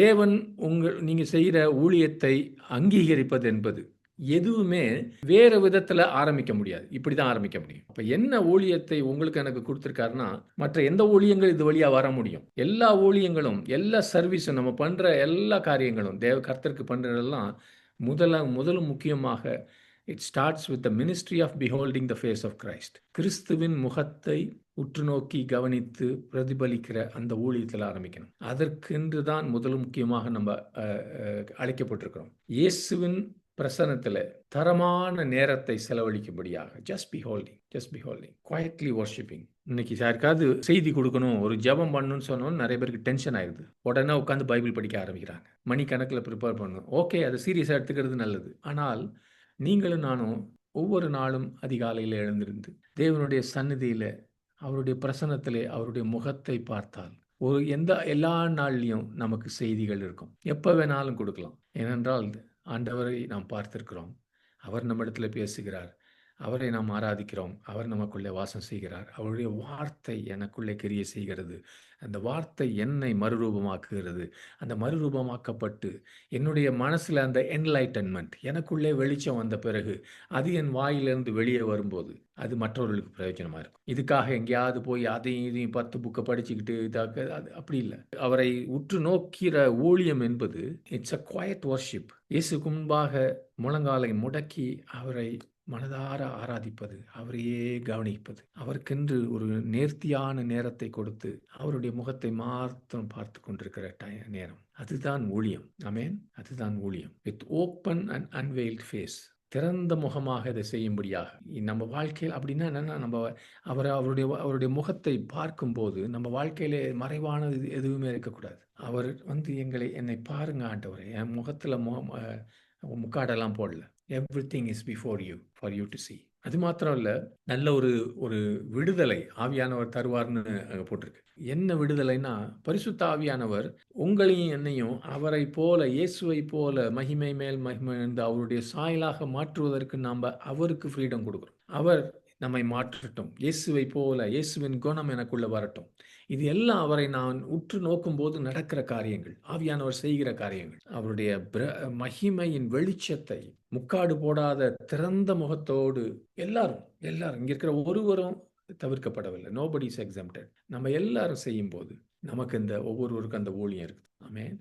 தேவன் நீங்க செய்கிற ஊழியத்தை அங்கீகரிப்பது என்பது எதுவுமே வேற விதத்துல ஆரம்பிக்க முடியாது. இப்படிதான் ஆரம்பிக்க முடியும். அப்ப என்ன ஊழியத்தை உங்களுக்கு எனக்கு குடுத்திருக்காருன்னா, மற்ற எந்த ஊழியங்கள் இது வழியா வர முடியும்? எல்லா ஊழியங்களும், எல்லா சர்வீஸும் நம்ம பண்ற எல்லா காரியங்களும், கர்த்தருக்கு பண்றதெல்லாம் முதலும் முக்கியமாக it starts with the ministry of beholding the face of Christ. கிறிஸ்துவின் முகத்தை உற்று நோக்கி கவனித்து பிரதிபலிக்கிற அந்த ஊழியத்தில் ஆரம்பிக்கணும். அதற்கென்று தான் முதலும் முக்கியமாக நம்ம அழைக்கப்பட்டிருக்கிறோம். இயேசுவின் பிரசன்னத்தில் தரமான நேரத்தை செலவழிக்கும்படியாக just be holding quietly worshipping. இன்னைக்கு யாருக்காவது செய்தி கொடுக்கணும், ஒரு ஜெபம் பண்ணணும்னு சொன்னோம், நிறைய பேருக்கு டென்ஷன் ஆயிடுது. உடனே உட்காந்து பைபிள் படிக்க ஆரம்பிக்கிறாங்க. மணிக்கணக்கில் ப்ரிப்பேர் பண்ணணும். ஓகே, அதை சீரியஸாக எடுத்துக்கிறது நல்லது. ஆனால் நீங்களும் நானும் ஒவ்வொரு நாளும் அதிகாலையில் எழுந்திருந்து தேவனுடைய சந்நிதியில் அவருடைய பிரசன்னத்திலே அவருடைய முகத்தை பார்த்தால் எல்லா நாள்லையும் நமக்கு செய்திகள் இருக்கும். எப்போ வேணாலும் கொடுக்கலாம். ஏனென்றால் ஆண்டவரை நாம் பார்த்திருக்கிறோம். அவர் நம்மிடத்துல பேசுகிறார். அவரை நாம் ஆராதிக்கிறோம். அவர் நமக்குள்ளே வாசம் செய்கிறார். அவருடைய வார்த்தை எனக்குள்ளே கிரியை செய்கிறது. அந்த வார்த்தை என்னை மறுரூபமாக்குகிறது. அந்த மறுரூபமாக்கப்பட்டு என்னுடைய மனசில் அந்த என்லைட்டன்மெண்ட், எனக்குள்ளே வெளிச்சம் வந்த பிறகு அது என் வாயிலிருந்து வெளியே வரும்போது அது மற்றவர்களுக்கு பிரயோஜனமாக இருக்கும். இதுக்காக எங்கேயாவது போய் அதையும் இதையும் 10 புக்கை படிச்சுக்கிட்டு அது அப்படி இல்லை. அவரை உற்று நோக்கிற ஊழியம் என்பது இட்ஸ் அ குவைட் வர்ஷிப். இயேசுக்கு முன்பாக முழங்காலை முடக்கி அவரை மனதார ஆராதிப்பது, அவரையே கவனிப்பது, அவருக்கென்று ஒரு நேர்த்தியான நேரத்தை கொடுத்து அவருடைய முகத்தை மாத்திரம் பார்த்து கொண்டிருக்கிற நேரம், அதுதான் ஊழியம். ஆமென். அதுதான் ஊழியம். வித் ஓப்பன் அண்ட் அன்வெயில்ட் ஃபேஸ், திறந்த முகமாக இதை செய்யும்படியாக நம்ம வாழ்க்கையில். அப்படின்னா என்னன்னா, நம்ம அவருடைய முகத்தை பார்க்கும்போது நம்ம வாழ்க்கையிலே மறைவானது எதுவுமே இருக்கக்கூடாது. அவர் என்னை பாருங்க ஆண்டவரே, என் முகத்தில் முக்காடெல்லாம் போடல. Everything is before you for you to see. அது மாத்திரம் இல்ல, நல்ல ஒரு விடுதலை ஆவியானவர் தருவார்னு அங்க போட்டிருக்கு. என்ன விடுதலைன்னா, பரிசுத்த ஆவியானவர் உங்களையும் என்னையும் அவரை போல, இயேசுவை போல மகிமை மேல் மகிமை அவருடைய சாயலாக மாற்றுவதற்கு நாம அவருக்கு ஃப்ரீடம் கொடுக்கிறோம். அவர் நம்மை மாற்றட்டும், இயேசுவை போல, இயேசுவின் குணம் எனக்குள்ள வரட்டும். இது எல்லாம் அவரை நான் உற்று நோக்கும் போது நடக்கிற காரியங்கள், ஆவியானவர் செய்கிற காரியங்கள். அவருடைய மகிமையின் வெளிச்சத்தை முக்காடு போடாத திறந்த முகத்தோடு எல்லாரும் இங்க இருக்கிற ஒருவரும் தவிர்க்கப்படவில்லை. Nobody is exempted. நம்ம எல்லாரும் செய்யும் போது நமக்கு ஒவ்வொருவருக்கும் அந்த ஊழியம் இருக்குது. ஆமென்.